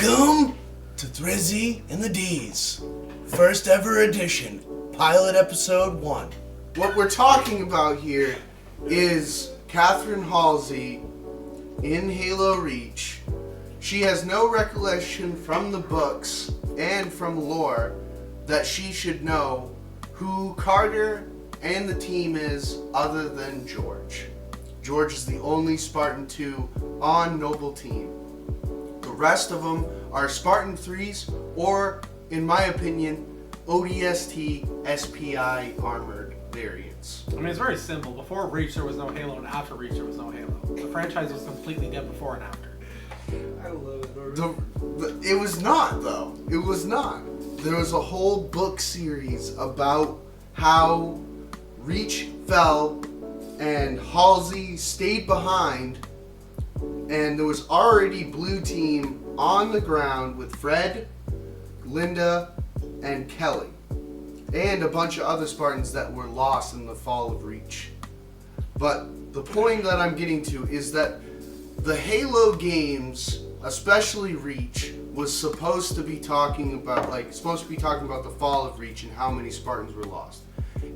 Welcome to Thrizzy and the D's. First ever edition, pilot episode 1. What we're talking about here is Catherine Halsey in Halo Reach. She has no recollection from the books and from lore that she should know who Carter and the team is other than George. George is the only Spartan 2 on Noble Team. The rest of them are Spartan 3s or, in my opinion, ODST SPI armored variants. I mean, it's very simple. Before Reach, there was no Halo, and after Reach, there was no Halo. The franchise was completely dead before and after. I love it. It was not, though. It was not. There was a whole book series about how Reach fell and Halsey stayed behind, and there was already Blue Team on the ground with Fred, Linda, and Kelly, and a bunch of other Spartans that were lost in the fall of Reach. But the point that I'm getting to is that the Halo games, especially Reach, was supposed to be talking about the fall of Reach and how many Spartans were lost.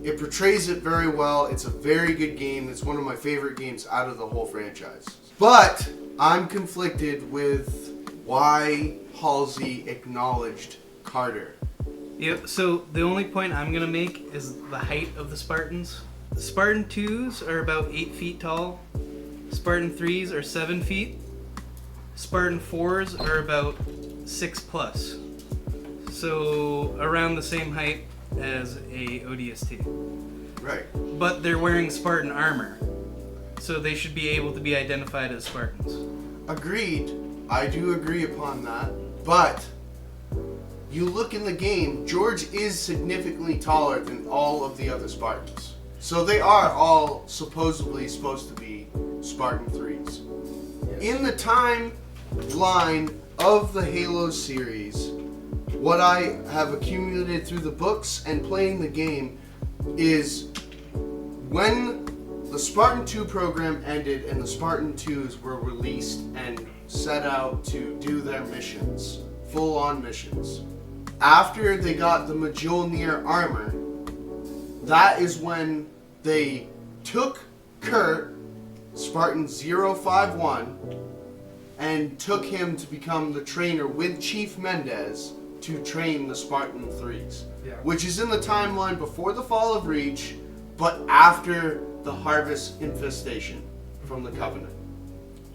It portrays it very well. It's a very good game. It's one of my favorite games out of the whole franchise. But I'm conflicted with why Halsey acknowledged Carter. Yep, so the only point I'm going to make is the height of the Spartans. The Spartan 2s are about 8 feet tall. Spartan 3s are 7 feet. Spartan 4s are about 6 plus. So around the same height as a ODST. Right. But they're wearing Spartan armor, so they should be able to be identified as Spartans. Agreed. I do agree upon that. But you look in the game, George is significantly taller than all of the other Spartans. So they are all supposedly supposed to be Spartan 3s. Yes. In the timeline of the Halo series, what I have accumulated through the books and playing the game is when the Spartan 2 program ended and the Spartan 2s were released and set out to do their missions, full-on missions. After they got the Mjolnir armor, that is when they took Kurt, Spartan 051, and took him to become the trainer with Chief Mendez to train the Spartan 3s. Yeah. Which is in the timeline before the fall of Reach, but after the Harvest infestation from the Covenant.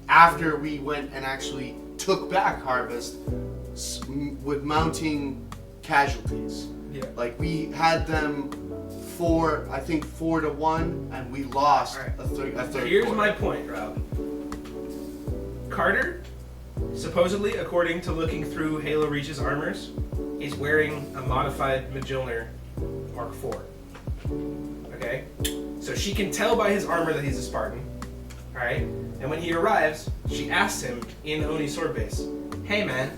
After we went and actually took back Harvest with mounting casualties. Yeah. Like we had them 4 to 1, and we lost Right. a third. Here's quarter. my point, Rob. Carter, supposedly, according to looking through Halo Reach's armors, is wearing a modified Mjolnir Mark IV. Okay? So she can tell by his armor that he's a Spartan. Alright? And when he arrives, she asks him in Oni's sword base, "Hey man,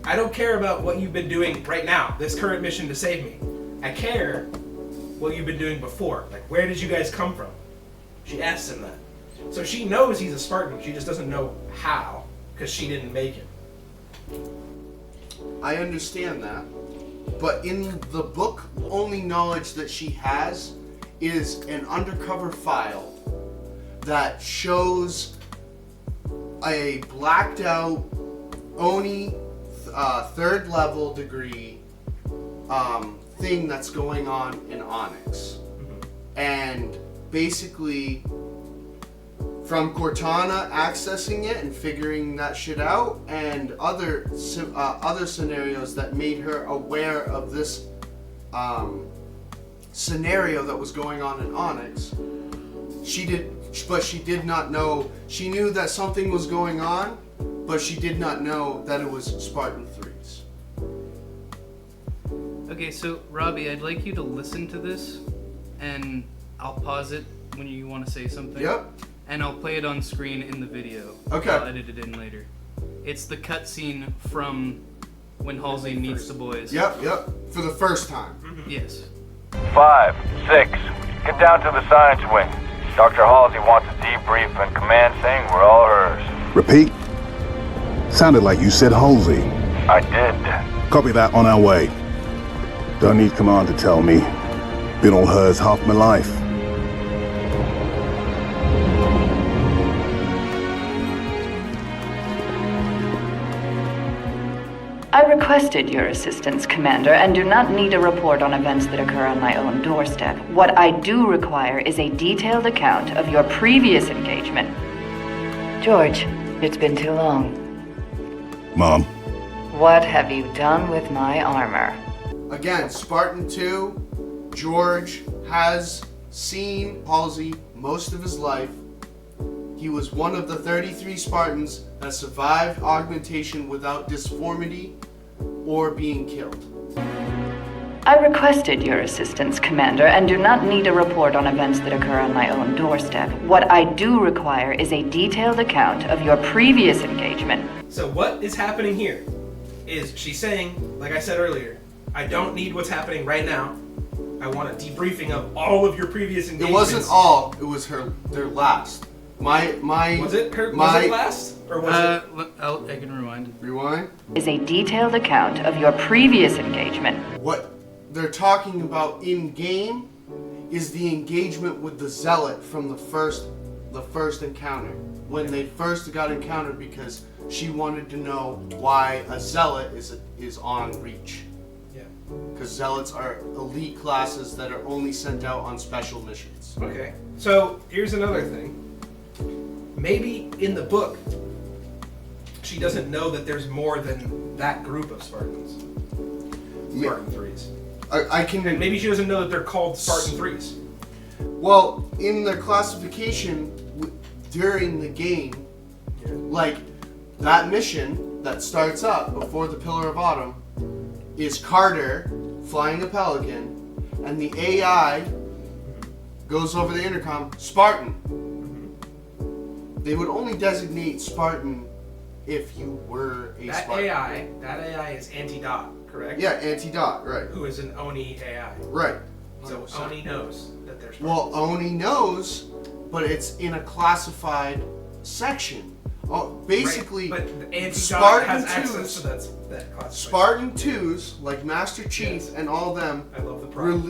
I don't care about what you've been doing right now, this current mission to save me. I care what you've been doing before. Like, where did you guys come from?" She asks him that. So she knows he's a Spartan, she just doesn't know how, because she didn't make it. I understand that, but in the book, only knowledge that she has is an undercover file that shows a blacked out Oni 3rd level degree thing that's going on in Onyx. And basically from Cortana accessing it and figuring that shit out, and other scenarios that made her aware of this scenario that was going on in Onyx. She did not know. She knew that something was going on, but she did not know that it was Spartan 3s. Okay, so Robbie, I'd like you to listen to this, and I'll pause it when you want to say something. Yep. And I'll play it on screen in the video. Okay. I'll edit it in later. It's the cutscene from when Halsey meets the boys. Yep. For the first time. Yes. 5, 6, get down to the science wing. Dr. Halsey wants a debrief and command saying we're all hers. Repeat. Sounded like you said Halsey. I did. Copy that, on our way. Don't need command to tell me. Been all hers half my life. I requested your assistance, Commander, and do not need a report on events that occur on my own doorstep. What I do require is a detailed account of your previous engagement. George, it's been too long. Mom. What have you done with my armor? Again, Spartan 2, George has seen Halsey most of his life. He was one of the 33 Spartans that survived augmentation without disformity or being killed. I requested your assistance, Commander, and do not need a report on events that occur on my own doorstep. What I do require is a detailed account of your previous engagement. So what is happening here is she's saying, like I said earlier, I don't need what's happening right now. I want a debriefing of all of your previous engagements. It wasn't all, it was their last. My Was it last? Or was it? I can rewind. Rewind? Is a detailed account of your previous engagement. What they're talking about in game is the engagement with the zealot from the first encounter. When they first got encountered, because she wanted to know why a zealot is on Reach. Yeah. Because zealots are elite classes that are only sent out on special missions. Okay. So here's another thing. Maybe in the book, she doesn't know that there's more than that group of Spartans. Spartan 3s. I can. And maybe she doesn't know that they're called Spartan 3s. Well, in their classification during the game, like that mission that starts up before the Pillar of Autumn is Carter flying a Pelican, and the AI goes over the intercom, Spartan. They would only designate Spartan if you were a Spartan. That AI is Anti-Dot, correct? Yeah, Anti-Dot, right. Who is an Oni AI. Right. So 100%. Oni knows that there's Well, Oni knows, but it's in a classified section. Oh, basically, right. But the Anti-Dot Spartan has 2s, access to that classified. Spartan 2s, like Master Chief and all them, I love the problem.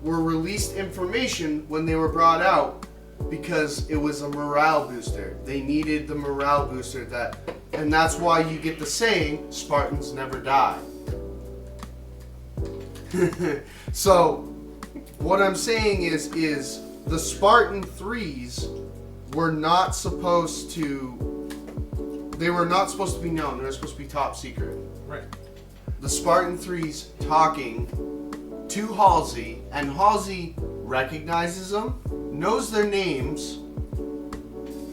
were released information when they were brought out because it was a morale booster. They needed the morale booster and that's why you get the saying, Spartans never die. So, what I'm saying is the Spartan 3s were not supposed to be known. They were supposed to be top secret. Right. The Spartan 3s talking to Halsey, and Halsey recognizes them, knows their names,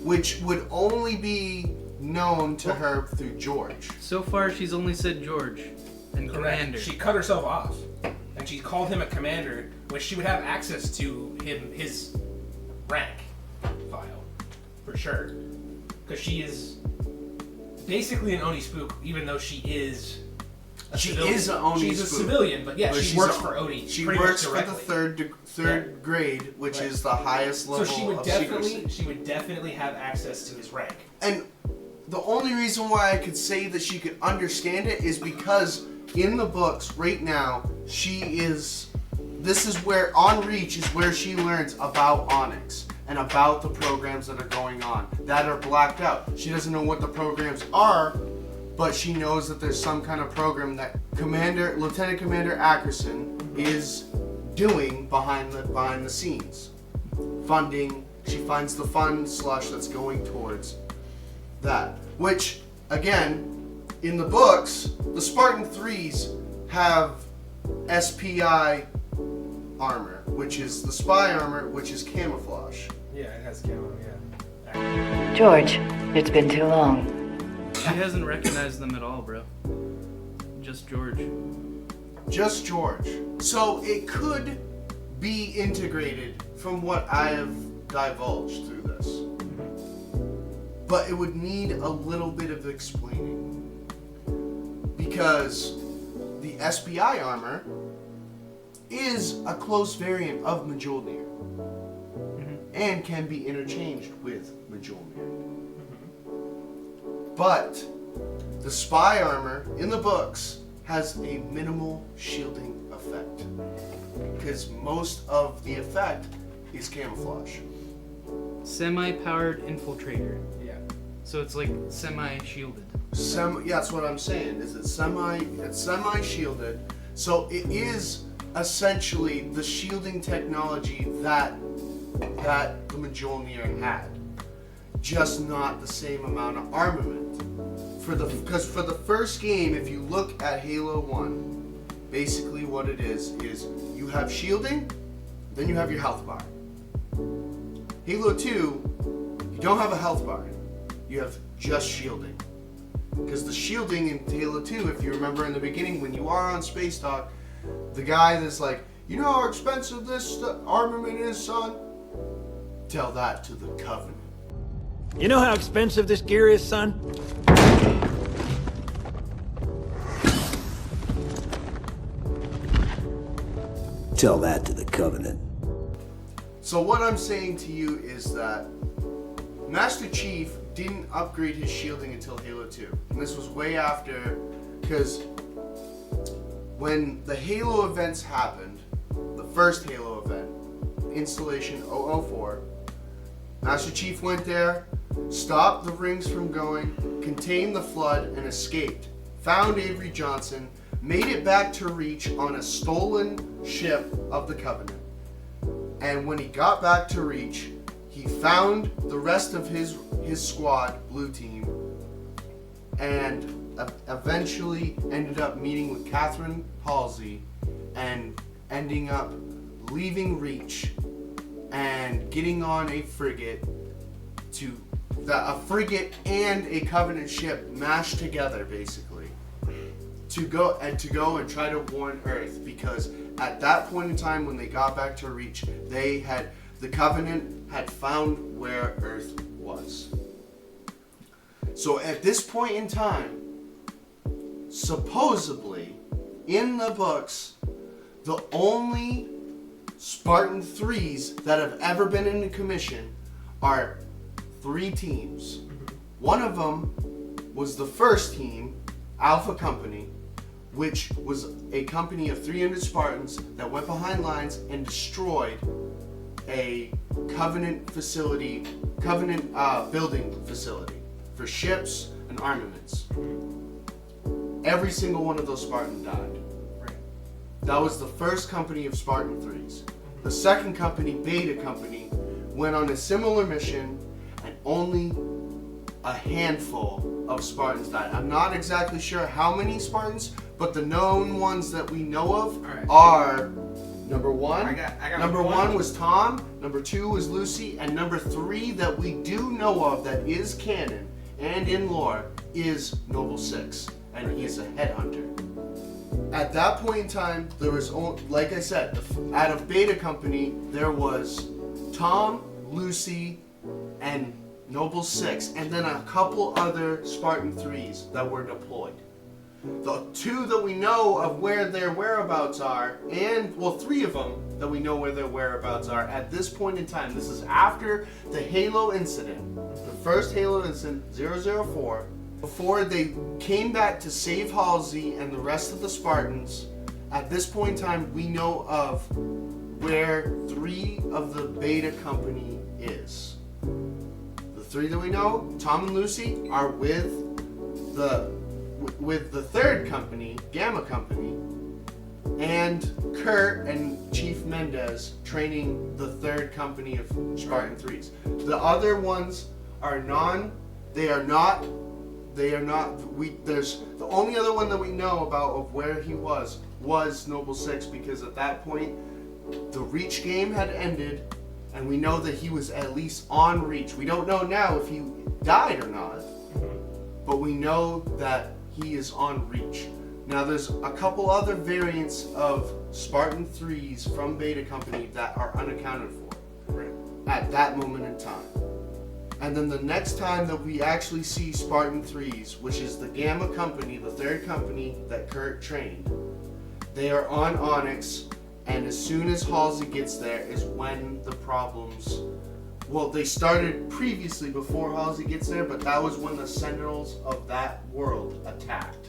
which would only be known to her through George. So far, she's only said George and Commander. She cut herself off, and she called him a commander, which she would have access to his rank file, for sure. Because she is basically an Oni spook, even though she is She is an Oni She's a spook. civilian, but yeah, But she works for Oni. She pretty works much for the directly. third grade, which Right. is the highest level So of secrecy. she would definitely have access to his rank. And the only reason why I could say that she could understand it is because in the books right now, this is where, on Reach is where she learns about Onyx and about the programs that are going on that are blacked out. She doesn't know what the programs are, but she knows that there's some kind of program that Lieutenant Commander Ackerson is doing behind the scenes. Funding, she finds the fund slush that's going towards that. Which, again, in the books, the Spartan 3s have SPI armor, which is the spy armor, which is camouflage. Yeah, it has camo, yeah. George, it's been too long. She hasn't recognized them at all, bro. Just George. Just George. So it could be integrated from what I have divulged through this. But it would need a little bit of explaining. Because the SPI armor is a close variant of Mjolnir. And can be interchanged with Mjolnir. But the spy armor in the books has a minimal shielding effect. Because most of the effect is camouflage. Semi-powered infiltrator. Yeah. So it's like semi-shielded. Yeah, that's what I'm saying. Is it's semi-shielded. So it is essentially the shielding technology that the Mjolnir had. Just not the same amount of armament. Because for the first game, if you look at Halo 1, basically what it is you have shielding, then you have your health bar. Halo 2, you don't have a health bar. You have just shielding. Because the shielding in Halo 2, if you remember in the beginning, when you are on Space Dock, the guy that's like, you know how expensive this armament is, son? Tell that to the Covenant. You know how expensive this gear is, son? Tell that to the Covenant. So what I'm saying to you is that Master Chief didn't upgrade his shielding until Halo 2. And this was way after, because when the Halo events happened, the first Halo event, Installation 004, Master Chief went there, stopped the rings from going, contained the flood, and escaped. Found Avery Johnson, made it back to Reach on a stolen ship of the Covenant. And when he got back to Reach, he found the rest of his squad, Blue Team, and eventually ended up meeting with Catherine Halsey and ending up leaving Reach and getting on a frigate a frigate and a Covenant ship mashed together, basically, to go and try to warn Earth, because at that point in time when they got back to Reach, the Covenant had found where Earth was. So at this point in time, supposedly, in the books, the only Spartan 3s that have ever been in the commission are 3 teams. One of them was the first team, Alpha Company, which was a company of 300 Spartans that went behind lines and destroyed a Covenant building facility for ships and armaments. Every single one of those Spartans died. That was the first company of Spartan 3s. The second company, Beta Company, went on a similar mission, and only a handful of Spartans died. I'm not exactly sure how many Spartans, but the known ones that we know of are number 1. I got number 1 was Tom, number 2 was Lucy, and number 3 that we do know of that is canon and in lore is Noble 6, and he is a headhunter. At that point in time, there was, like I said, out of Beta Company, there was Tom, Lucy, and Noble 6, and then a couple other Spartan 3s that were deployed. The 2 that we know of where their whereabouts are, and, 3 of them that we know where their whereabouts are at this point in time. This is after the Halo incident, the first Halo incident, 004. Before they came back to save Halsey and the rest of the Spartans, at this point in time, we know of where 3 of the Beta Company is. The 3 that we know, Tom and Lucy, are with the third company, Gamma Company, and Kurt and Chief Mendez training the third company of Spartan 3s. The other ones are there's the only other one that we know about of where he was Noble 6, because at that point the Reach game had ended and we know that he was at least on Reach. We don't know now if he died or not, but we know that he is on Reach. Now there's a couple other variants of Spartan 3s from Beta Company that are unaccounted for at that moment in time. And then the next time that we actually see Spartan 3s, which is the Gamma Company, the third company that Kurt trained, they are on Onyx, and as soon as Halsey gets there is when the problems Well, they started previously before Halsey gets there, but that was when the Sentinels of that world attacked.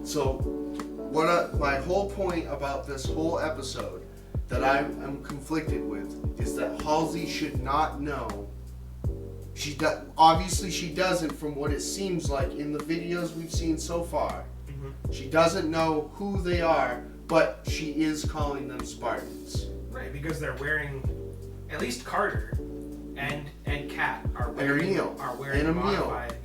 So, my whole point about this whole episode that I am conflicted with is that Halsey should not know. Obviously she doesn't, from what it seems like in the videos we've seen so far. She doesn't know who they are, but she is calling them Spartans. Right, because they're wearing, at least Carter and Kat are wearing Emil. modified,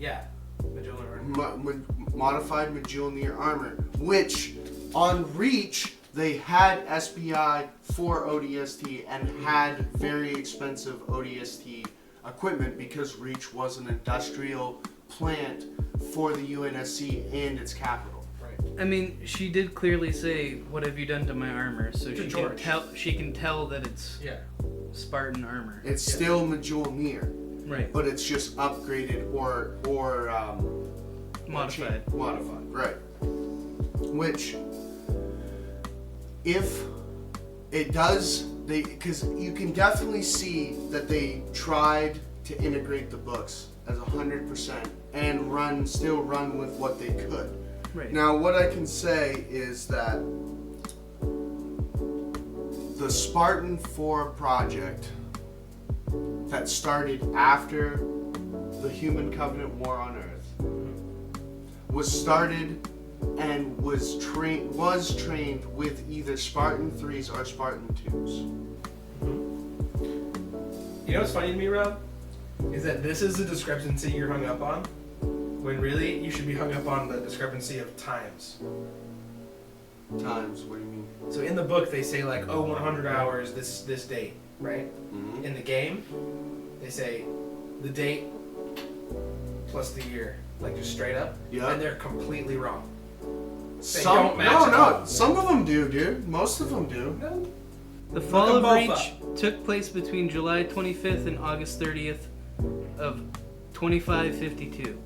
Mjolnir armor. Modified Mjolnir armor, which on Reach they had SBI for ODST and had very expensive ODST equipment because Reach was an industrial plant for the UNSC and its capital. I mean, she did clearly say, "What have you done to my armor?" So she can tell that it's Spartan armor. It's still Mjolnir, right? But it's just upgraded or modified. Modified, right? Which, if it does, because you can definitely see that they tried to integrate the books as 100% and still run with what they could. Right. Now, what I can say is that the Spartan 4 project that started after the Human Covenant War on Earth was started and was trained with either Spartan 3s or Spartan 2s. You know what's funny to me, Rob? Is that this is the discrepancy you're hung up on, when really you should be hung up on the discrepancy of times. Times, what do you mean? So in the book they say like, 100 hours this date, right? Mm-hmm. In the game, they say the date plus the year, like just straight up. Yeah. And they're completely wrong. Some of them do, dude. Most of them do. No. The Fall of Reach took place between July 25th and August 30th of 2552.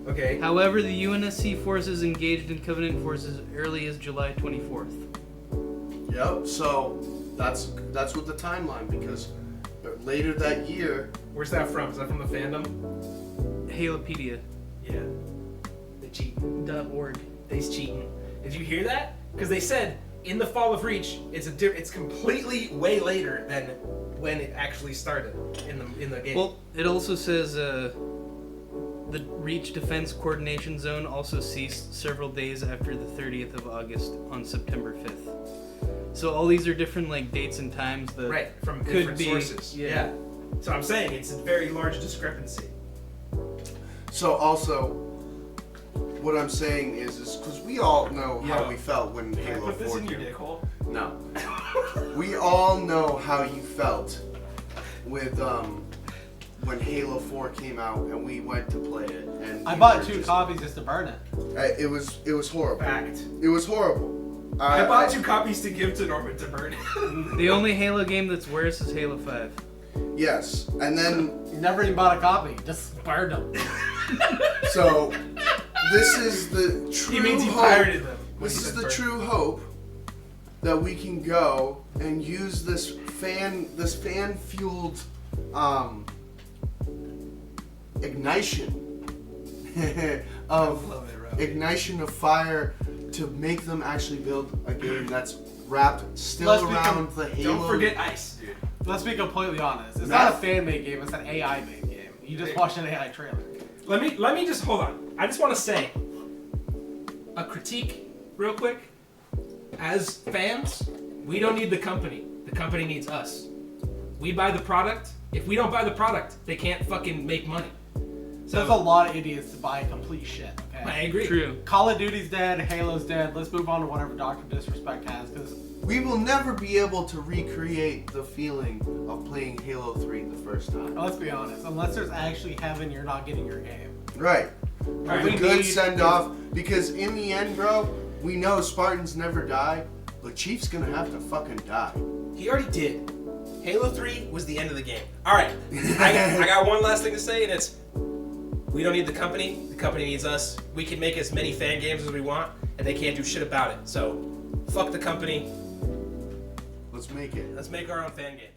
Okay. However, the UNSC forces engaged in Covenant forces early as July 24th. Yep. So that's what the timeline, because later that year. Where's that from? Is that from the fandom? Halopedia. Yeah. They cheating. .org. They's cheating. Did you hear that? Because they said in the Fall of Reach, it's completely way later than when it actually started in the game. Well, it also says the Reach Defense Coordination Zone also ceased several days after the 30th of August on September 5th. So all these are different like dates and times that right, from could different be sources. Yeah. So I'm saying it's a very large discrepancy. So also, what I'm saying is because we all know how we felt when Halo 4 put this in your dick hole? No. We all know how you felt with when Halo 4 came out and we went to play it. And I bought 2 copies just to burn it. It was horrible. Fact. It was horrible. I bought 2 copies to give to Norman to burn. The only Halo game that's worse is Halo 5. Yes, and then You never even bought a copy, just burned them. so this is the true He means he hope. pirated them. This is the true hope that we can go and use this fan fueled ignition of fire to make them actually build a game that's wrapped still around the Halo. Don't forget Ice, dude. Let's be completely honest. It's not a fan-made game, it's an AI-made game. You just watched an AI trailer. Let me just hold on. I just want to say a critique real quick. As fans, we don't need the company. The company needs us. We buy the product. If we don't buy the product, they can't fucking make money. So There's a lot of idiots to buy complete shit, okay? I agree. True. Call of Duty's dead, Halo's dead. Let's move on to whatever Dr. Disrespect has, because We will never be able to recreate the feeling of playing Halo 3 the first time. let's be honest, unless there's actually heaven, you're not getting your game. Right. Right. The We good need- send off, because in the end, bro, we know Spartans never die, but Chief's gonna have to fucking die. He already did. Halo 3 was the end of the game. Alright, I got one last thing to say, and it's we don't need the company needs us. We can make as many fan games as we want, and they can't do shit about it. So, fuck the company. Let's make it. Let's make our own fan game.